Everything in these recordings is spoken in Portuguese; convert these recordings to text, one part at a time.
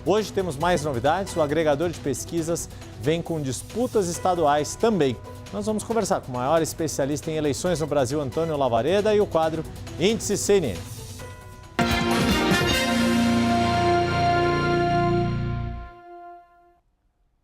Hoje temos mais novidades, o agregador de pesquisas vem com disputas estaduais também. Nós vamos conversar com o maior especialista em eleições no Brasil, Antônio Lavareda, e o quadro Índice CNN.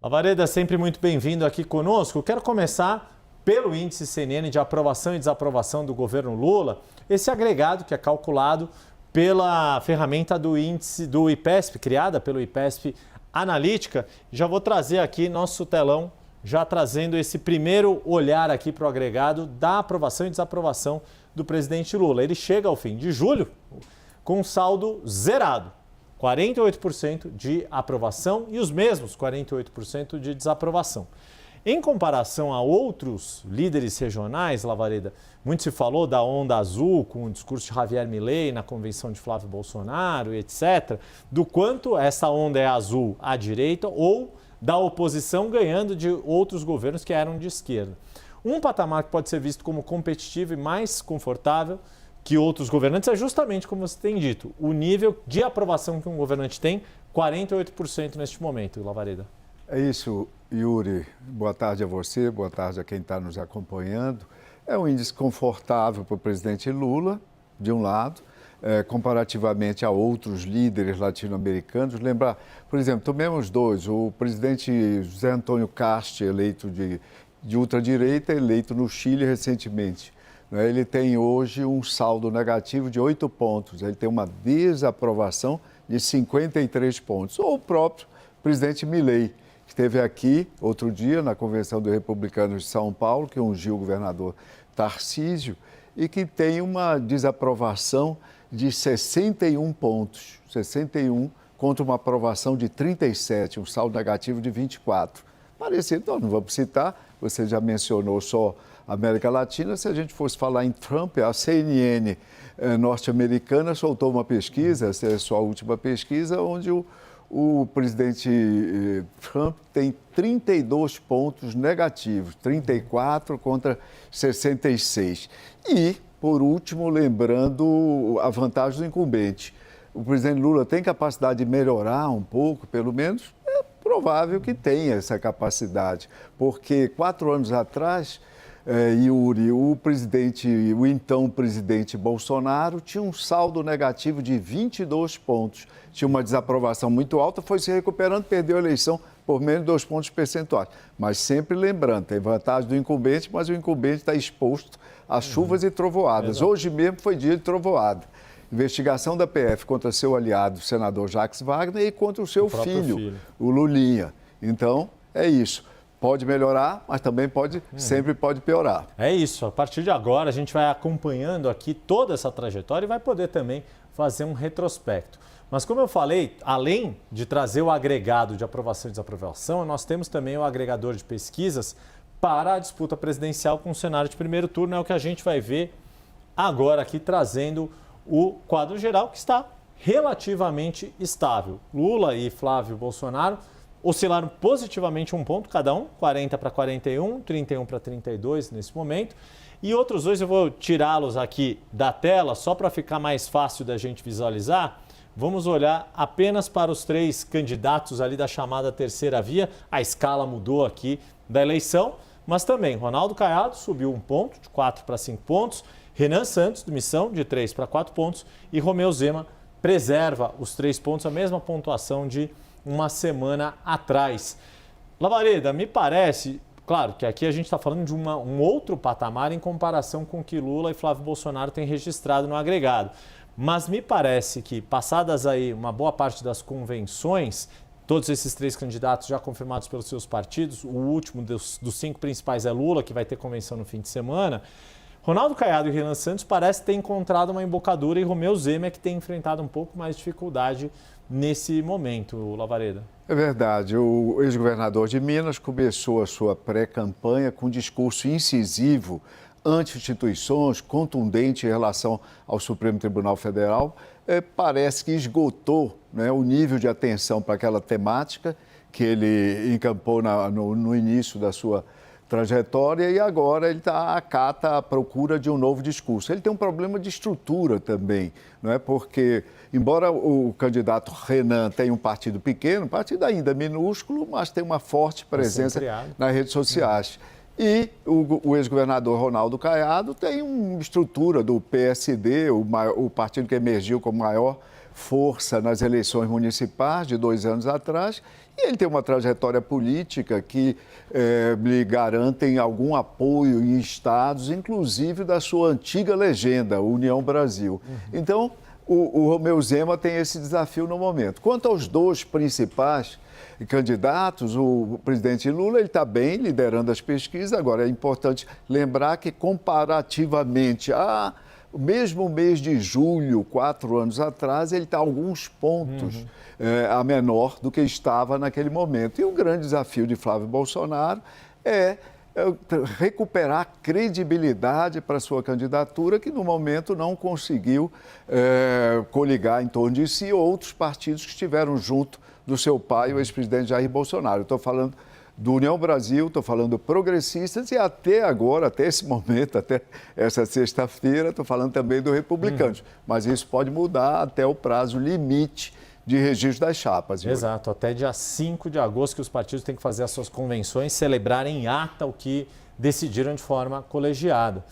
Lavareda, sempre muito bem-vindo aqui conosco. Quero começar pelo Índice CNN de aprovação e desaprovação do governo Lula, esse agregado que é calculado pela ferramenta do índice do IPESP, criada pelo IPESP Analítica. Já vou trazer aqui nosso telão, já trazendo esse primeiro olhar aqui para o agregado da aprovação e desaprovação do presidente Lula. Ele chega ao fim de julho com um saldo zerado, 48% de aprovação e os mesmos 48% de desaprovação. Em comparação a outros líderes regionais, Lavareda, muito se falou da onda azul com o discurso de Javier Milei na convenção de Flávio Bolsonaro, etc., do quanto essa onda é azul à direita ou da oposição ganhando de outros governos que eram de esquerda. Um patamar que pode ser visto como competitivo e mais confortável que outros governantes é justamente, como você tem dito, o nível de aprovação que um governante tem, 48% neste momento, Lavareda. É isso, Yuri. Boa tarde a você, boa tarde a quem está nos acompanhando. É um índice confortável para o presidente Lula, de um lado, comparativamente a outros líderes latino-americanos. Lembrar, por exemplo, tomemos dois, o presidente José Antônio Cast, eleito de ultradireita, eleito no Chile recentemente. Ele tem hoje um saldo negativo de 8 pontos, ele tem uma desaprovação de 53 pontos. Ou o próprio presidente Milei, que esteve aqui outro dia na Convenção dos Republicanos de São Paulo, que ungiu o governador Tarcísio, e que tem uma desaprovação de 61 pontos, 61 contra uma aprovação de 37, um saldo negativo de 24. Parecido, então, não vamos citar, você já mencionou só a América Latina, se a gente fosse falar em Trump, a CNN norte-americana soltou uma pesquisa, essa é a sua última pesquisa, onde o presidente Trump tem 32 pontos negativos, 34 contra 66. E, por último, lembrando a vantagem do incumbente. O presidente Lula tem capacidade de melhorar um pouco, pelo menos? É provável que tenha essa capacidade, porque 4 anos atrás, Yuri, o então presidente Bolsonaro tinha um saldo negativo de 22 pontos. Tinha uma desaprovação muito alta, foi se recuperando, perdeu a eleição por menos de 2 pontos percentuais. Mas sempre lembrando, tem vantagem do incumbente, mas o incumbente está exposto a chuvas e trovoadas. Exato. Hoje mesmo foi dia de trovoada. Investigação da PF contra seu aliado, o senador Jacques Wagner, e contra o seu filho, o Lulinha. Então, é isso. Pode melhorar, mas também sempre pode piorar. É isso. A partir de agora, a gente vai acompanhando aqui toda essa trajetória e vai poder também fazer um retrospecto. Mas como eu falei, além de trazer o agregado de aprovação e desaprovação, nós temos também o agregador de pesquisas para a disputa presidencial com o cenário de primeiro turno. É o que a gente vai ver agora aqui, trazendo o quadro geral, que está relativamente estável. Lula e Flávio Bolsonaro oscilaram positivamente 1 ponto cada um, 40 para 41, 31 para 32 nesse momento. E outros dois eu vou tirá-los aqui da tela, só para ficar mais fácil da gente visualizar. Vamos olhar apenas para os 3 candidatos ali da chamada terceira via. A escala mudou aqui da eleição, mas também Ronaldo Caiado subiu 1 ponto, de 4 para 5 pontos. Renan Santos, do Missão, de 3 para 4 pontos. E Romeu Zema preserva os 3 pontos, a mesma pontuação de uma semana atrás. Lavareda, me parece, claro que aqui a gente está falando de um outro patamar em comparação com o que Lula e Flávio Bolsonaro têm registrado no agregado. Mas me parece que, passadas aí uma boa parte das convenções, todos esses 3 candidatos já confirmados pelos seus partidos, o último dos 5 principais é Lula, que vai ter convenção no fim de semana, Ronaldo Caiado e Renan Santos parece ter encontrado uma embocadura e Romeu Zema é que tem enfrentado um pouco mais de dificuldade nesse momento, Lavareda. É verdade. O ex-governador de Minas começou a sua pré-campanha com um discurso incisivo, anti-instituições, contundente em relação ao Supremo Tribunal Federal. Parece que esgotou, né, o nível de atenção para aquela temática que ele encampou no início da sua trajetória e agora ele acata a procura de um novo discurso. Ele tem um problema de estrutura também, não é? Porque, embora o candidato Renan tenha um partido pequeno, um partido ainda minúsculo, mas tem uma forte presença nas redes sociais. E o ex-governador Ronaldo Caiado tem uma estrutura do PSD, o partido que emergiu como maior força nas eleições municipais de 2 anos atrás, e ele tem uma trajetória política que lhe garantem algum apoio em estados, inclusive da sua antiga legenda, União Brasil. Então, o Romeu Zema tem esse desafio no momento. Quanto aos 2 principais candidatos, o presidente Lula ele está bem liderando as pesquisas. Agora, é importante lembrar que, comparativamente a mesmo mês de julho, 4 anos atrás, ele está alguns pontos a menor do que estava naquele momento. E o grande desafio de Flávio Bolsonaro é recuperar credibilidade para a sua candidatura, que no momento não conseguiu coligar em torno de si outros partidos que estiveram junto do seu pai, o ex-presidente Jair Bolsonaro. Estou falando do União Brasil, estou falando progressistas e até agora, até esse momento, até essa sexta-feira, estou falando também do Republicanos. Mas isso pode mudar até o prazo limite de registro das chapas. Exato, até dia 5 de agosto que os partidos têm que fazer as suas convenções, celebrar em ata o que decidiram de forma colegiada.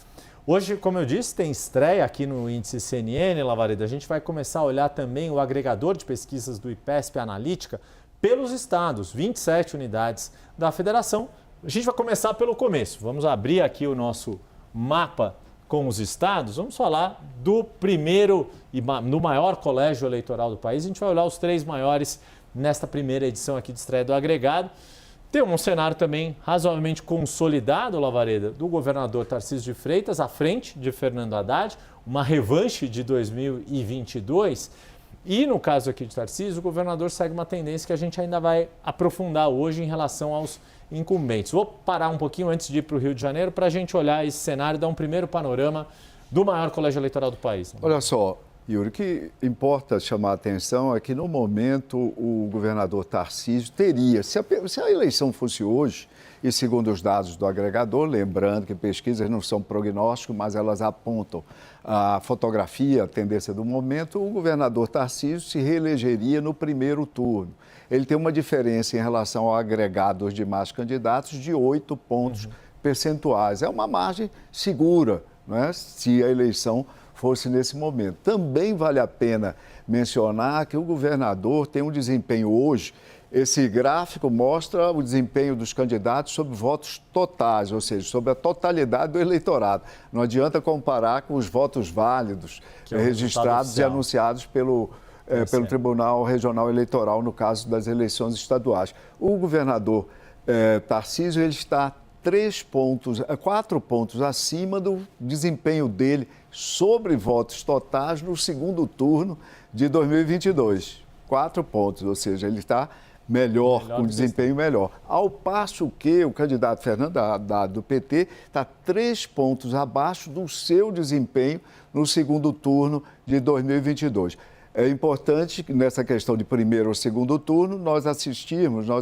Hoje, como eu disse, tem estreia aqui no índice CNN, Lavareda. A gente vai começar a olhar também o agregador de pesquisas do IPESP Analítica pelos estados, 27 unidades da federação. A gente vai começar pelo começo. Vamos abrir aqui o nosso mapa com os estados. Vamos falar do primeiro e no maior colégio eleitoral do país. A gente vai olhar os 3 maiores nesta primeira edição aqui de estreia do agregado. Tem um cenário também razoavelmente consolidado, Lavareda, do governador Tarcísio de Freitas à frente de Fernando Haddad, uma revanche de 2022. E no caso aqui de Tarcísio, o governador segue uma tendência que a gente ainda vai aprofundar hoje em relação aos incumbentes. Vou parar um pouquinho antes de ir para o Rio de Janeiro para a gente olhar esse cenário e dar um primeiro panorama do maior colégio eleitoral do país. Olha só, Yuri, o que importa chamar a atenção é que, no momento, o governador Tarcísio teria, se a eleição fosse hoje, e segundo os dados do agregador, lembrando que pesquisas não são prognósticos, mas elas apontam a fotografia, a tendência do momento, o governador Tarcísio se reelegeria no primeiro turno. Ele tem uma diferença em relação ao agregado dos demais candidatos de 8 pontos percentuais. É uma margem segura, não é? Se a eleição fosse nesse momento. Também vale a pena mencionar que o governador tem um desempenho hoje. Esse gráfico mostra o desempenho dos candidatos sobre votos totais, ou seja, sobre a totalidade do eleitorado. Não adianta comparar com os votos válidos registrados e anunciados pelo Tribunal Regional Eleitoral, no caso das eleições estaduais. O governador Tarcísio ele está 4 pontos acima do desempenho dele sobre votos totais no segundo turno de 2022. 4 pontos, ou seja, ele está melhor, com desempenho melhor. Ao passo que o candidato Fernando Haddad do PT está 3 pontos abaixo do seu desempenho no segundo turno de 2022. É importante que nessa questão de primeiro ou segundo turno nós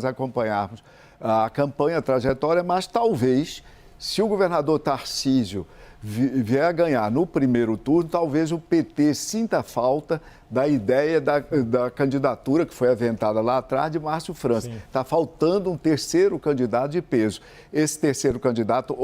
acompanharmos a campanha, a trajetória, mas talvez, se o governador Tarcísio vier a ganhar no primeiro turno, talvez o PT sinta falta da ideia da candidatura que foi aventada lá atrás de Márcio França. Está faltando um terceiro candidato de peso. Esse terceiro candidato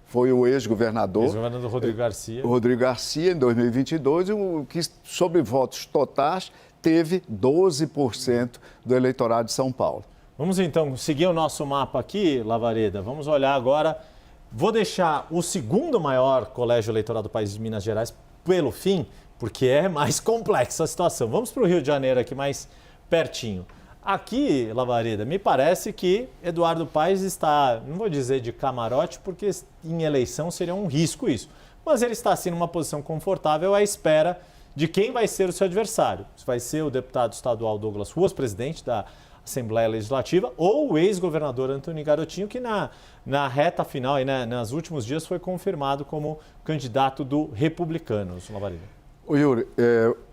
foi o ex-governador Rodrigo Garcia. Rodrigo Garcia, em 2022, que sobre votos totais teve 12% do eleitorado de São Paulo. Vamos então seguir o nosso mapa aqui, Lavareda. Vamos olhar agora. Vou deixar o segundo maior colégio eleitoral do país de Minas Gerais pelo fim, porque é mais complexa a situação. Vamos para o Rio de Janeiro aqui mais pertinho. Aqui, Lavareda, me parece que Eduardo Paes está, não vou dizer de camarote, porque em eleição seria um risco isso, mas ele está assim numa posição confortável à espera de quem vai ser o seu adversário. Se vai ser o deputado estadual Douglas Ruas, presidente da Assembleia Legislativa, ou o ex-governador Antônio Garotinho, que na reta final, nos últimos dias, foi confirmado como candidato do Republicanos, Lavareda. Ô Yuri,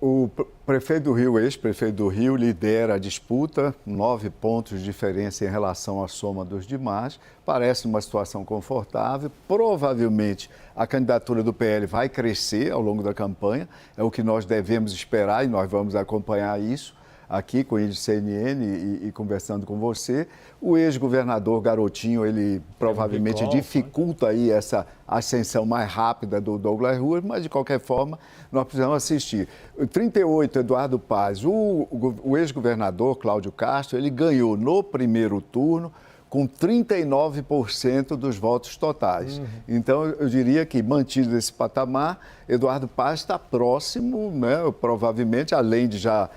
o prefeito do Rio, ex-prefeito do Rio, lidera a disputa, 9 pontos de diferença em relação à soma dos demais. Parece uma situação confortável. Provavelmente a candidatura do PL vai crescer ao longo da campanha, é o que nós devemos esperar e nós vamos acompanhar isso aqui com o índice CNN e conversando com você. O ex-governador Garotinho, ele provavelmente dificulta aí essa ascensão mais rápida do Douglas Ruas, mas de qualquer forma nós precisamos assistir. O 38, Eduardo Paz, o ex-governador Cláudio Castro, ele ganhou no primeiro turno com 39% dos votos totais. Então, eu diria que, mantido esse patamar, Eduardo Paz está próximo, né, provavelmente, além de já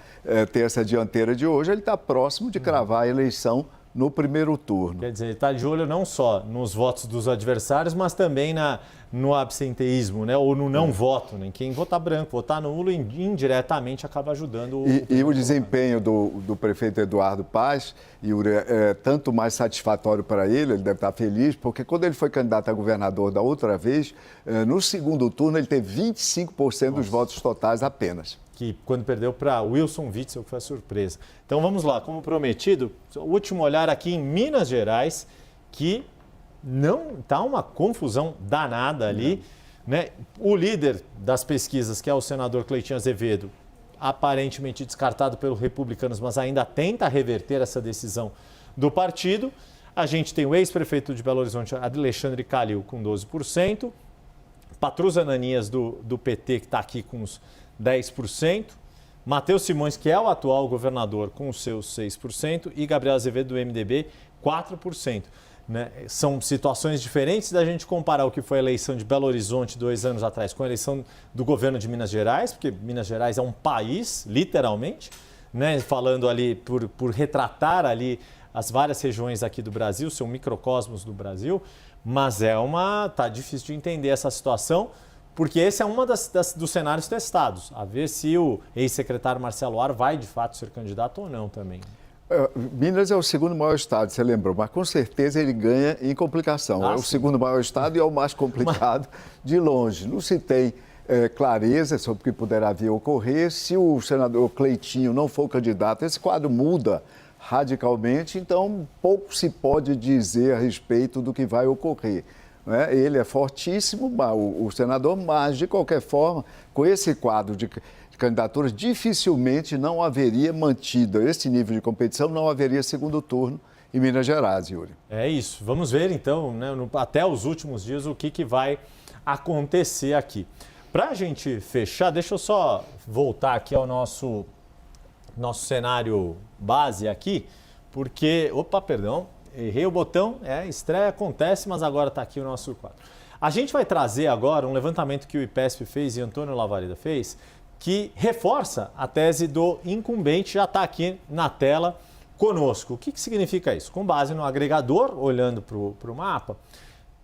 ter essa dianteira de hoje, ele está próximo de cravar a eleição no primeiro turno. Quer dizer, ele está de olho não só nos votos dos adversários, mas também no absenteísmo, né? Ou no não voto. Né? Quem votar branco, votar nulo, indiretamente acaba ajudando E o desempenho do prefeito Eduardo Paz, Yuri, é tanto mais satisfatório para ele deve estar feliz, porque quando ele foi candidato a governador da outra vez, no segundo turno ele teve 25% dos votos totais apenas. Que quando perdeu para Wilson Witzel, que foi a surpresa. Então vamos lá, como prometido, o último olhar aqui em Minas Gerais, que não está uma confusão danada ali, né? O líder das pesquisas, que é o senador Cleitinho Azevedo, aparentemente descartado pelos republicanos, mas ainda tenta reverter essa decisão do partido. A gente tem o ex-prefeito de Belo Horizonte, Alexandre Calil, com 12%, Patrus Ananias, do PT, que está aqui com uns 10%, Matheus Simões, que é o atual governador, com os seus 6%, e Gabriel Azevedo, do MDB, 4%. Né? São situações diferentes da gente comparar o que foi a eleição de Belo Horizonte 2 anos atrás com a eleição do governo de Minas Gerais, porque Minas Gerais é um país, literalmente, né? Falando ali por retratar ali as várias regiões aqui do Brasil, seu microcosmos do Brasil, mas tá difícil de entender essa situação, porque esse é uma dos cenários testados, a ver se o ex-secretário Marcelo Ar vai de fato ser candidato ou não também. Minas é o segundo maior estado, você lembrou, mas com certeza ele ganha em complicação. É o segundo maior estado e é o mais complicado de longe. Não se tem clareza sobre o que poderá vir a ocorrer. Se o senador Cleitinho não for candidato, esse quadro muda radicalmente, então pouco se pode dizer a respeito do que vai ocorrer. Ele é fortíssimo, o senador, mas, de qualquer forma, com esse quadro de candidaturas, dificilmente não haveria mantido esse nível de competição, não haveria segundo turno em Minas Gerais, Yuri. É isso. Vamos ver, então, né, até os últimos dias, o que vai acontecer aqui. Para a gente fechar, deixa eu só voltar aqui ao nosso cenário base aqui, porque... Opa, perdão. Errei o botão, estreia acontece, mas agora está aqui o nosso quadro. A gente vai trazer agora um levantamento que o IPESP fez e Antônio Lavareda fez, que reforça a tese do incumbente, já está aqui na tela conosco. O que significa isso? Com base no agregador, olhando para o mapa,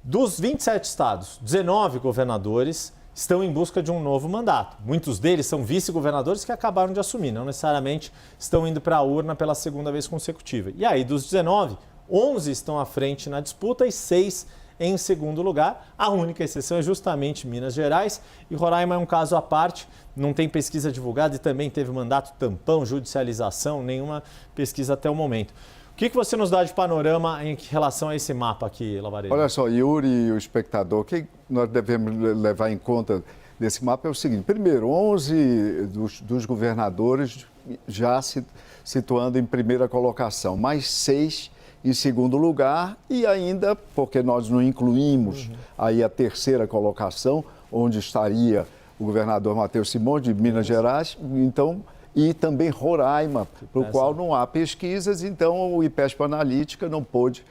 dos 27 estados, 19 governadores estão em busca de um novo mandato. Muitos deles são vice-governadores que acabaram de assumir, não necessariamente estão indo para a urna pela segunda vez consecutiva. E aí, dos 19... 11 estão à frente na disputa e 6 em segundo lugar. A única exceção é justamente Minas Gerais e Roraima é um caso à parte, não tem pesquisa divulgada e também teve mandato tampão, judicialização, nenhuma pesquisa até o momento. O que você nos dá de panorama em relação a esse mapa aqui, Lavareda? Olha só, Yuri e o espectador, o que nós devemos levar em conta desse mapa é o seguinte. Primeiro, 11 dos governadores já se situando em primeira colocação, mais 6 em segundo lugar e ainda, porque nós não incluímos aí a terceira colocação, onde estaria o governador Matheus Simões, de Minas Gerais, então, e também Roraima, para o qual não há pesquisas, então o IPESP Analítica não pôde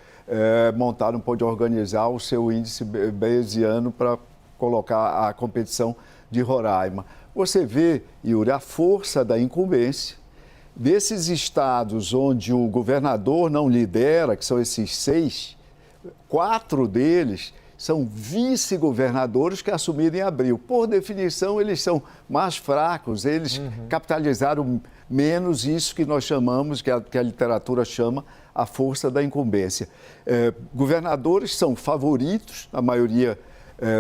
montar, não pôde organizar o seu índice bayesiano para colocar a competição de Roraima. Você vê, Yuri, a força da incumbência. Desses estados onde o governador não lidera, que são esses 6, 4 deles são vice-governadores que assumiram em abril. Por definição, eles são mais fracos, eles capitalizaram menos isso que nós chamamos, que a literatura chama, a força da incumbência. Governadores são favoritos, a maioria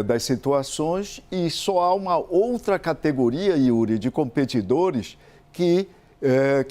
das situações e só há uma outra categoria, Yuri, de competidores que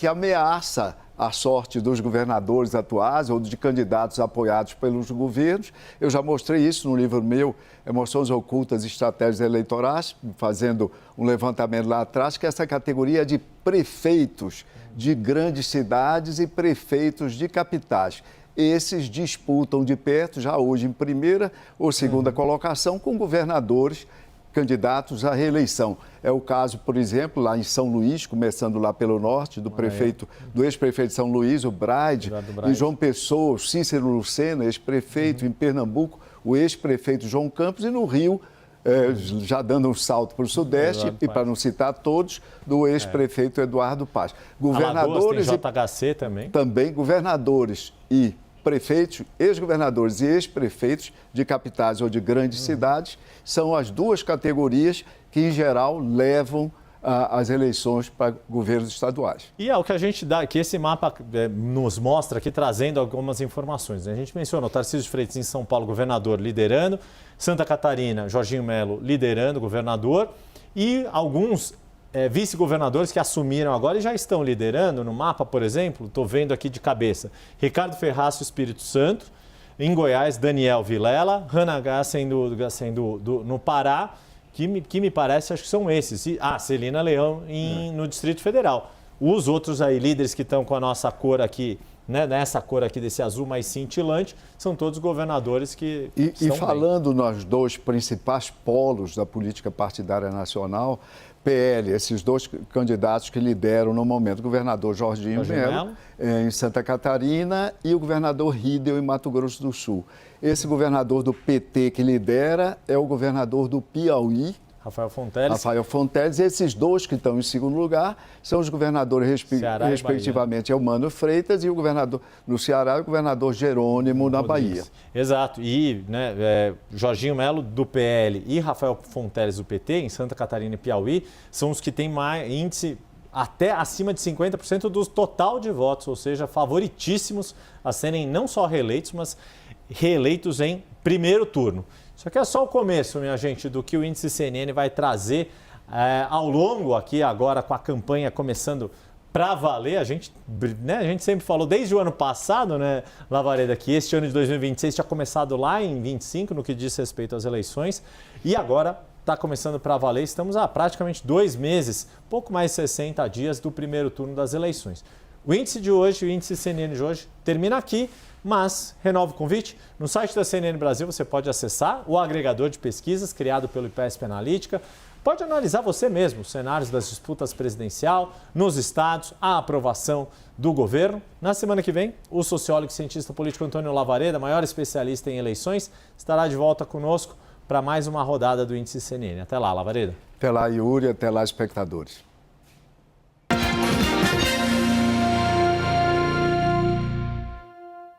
ameaça a sorte dos governadores atuais ou de candidatos apoiados pelos governos. Eu já mostrei isso no livro meu, Emoções Ocultas e Estratégias Eleitorais, fazendo um levantamento lá atrás, que essa categoria é de prefeitos de grandes cidades e prefeitos de capitais. Esses disputam de perto, já hoje em primeira ou segunda colocação, com governadores candidatos à reeleição. É o caso, por exemplo, lá em São Luís, começando lá pelo norte, do ex-prefeito de São Luís, o Braide, em João Pessoa, o Cícero Lucena, ex-prefeito, em Pernambuco, o ex-prefeito João Campos, e no Rio, já dando um salto para o Sudeste, e para não citar todos, do ex-prefeito Eduardo Paz. Governadores tem JHC também. Também governadores e prefeitos, ex-governadores e ex-prefeitos de capitais ou de grandes cidades são as duas categorias que, em geral, levam as eleições para governos estaduais. E é o que a gente dá, que esse mapa nos mostra aqui, trazendo algumas informações. A gente mencionou o Tarcísio de Freitas em São Paulo, governador, liderando. Santa Catarina, Jorginho Melo, liderando, governador. E alguns vice-governadores que assumiram agora e já estão liderando. No mapa, por exemplo, estou vendo aqui de cabeça, Ricardo Ferraz, Espírito Santo. Em Goiás, Daniel Vilela. Hannah Gassen no Pará. Que me parece, acho que são esses. Celina Leão no Distrito Federal. Os outros aí, líderes que estão com a nossa cor aqui, né, nessa cor aqui desse azul mais cintilante, são todos governadores que estão falando nos dois principais polos da política partidária nacional, PL, esses dois candidatos que lideram no momento, o governador Jorginho Melo, em Santa Catarina, e o governador Ridel, em Mato Grosso do Sul. Esse governador do PT que lidera é o governador do Piauí, Rafael Fonteles. E esses dois que estão em segundo lugar são os governadores, respectivamente, Eumano Freitas e o governador no Ceará e o governador Jerônimo na Bahia. Exato. E Jorginho Melo do PL e Rafael Fonteles do PT, em Santa Catarina e Piauí, são os que têm mais índice até acima de 50% do total de votos, ou seja, favoritíssimos a serem não só reeleitos, mas reeleitos em primeiro turno. Isso aqui é só o começo, minha gente, do que o Índice CNN vai trazer ao longo aqui agora com a campanha começando para valer. A gente sempre falou desde o ano passado, né, Lavareda, que este ano de 2026 tinha começado lá em 25 no que diz respeito às eleições e agora está começando para valer. Estamos há praticamente 2 meses, pouco mais de 60 dias do primeiro turno das eleições. O índice de hoje, o índice CNN de hoje, termina aqui, mas renovo o convite. No site da CNN Brasil você pode acessar o agregador de pesquisas criado pelo IPESP Analítica. Pode analisar você mesmo os cenários das disputas presidencial, nos estados, a aprovação do governo. Na semana que vem, o sociólogo e cientista político Antônio Lavareda, maior especialista em eleições, estará de volta conosco para mais uma rodada do Índice CNN. Até lá, Lavareda. Até lá, Yuri. Até lá, espectadores.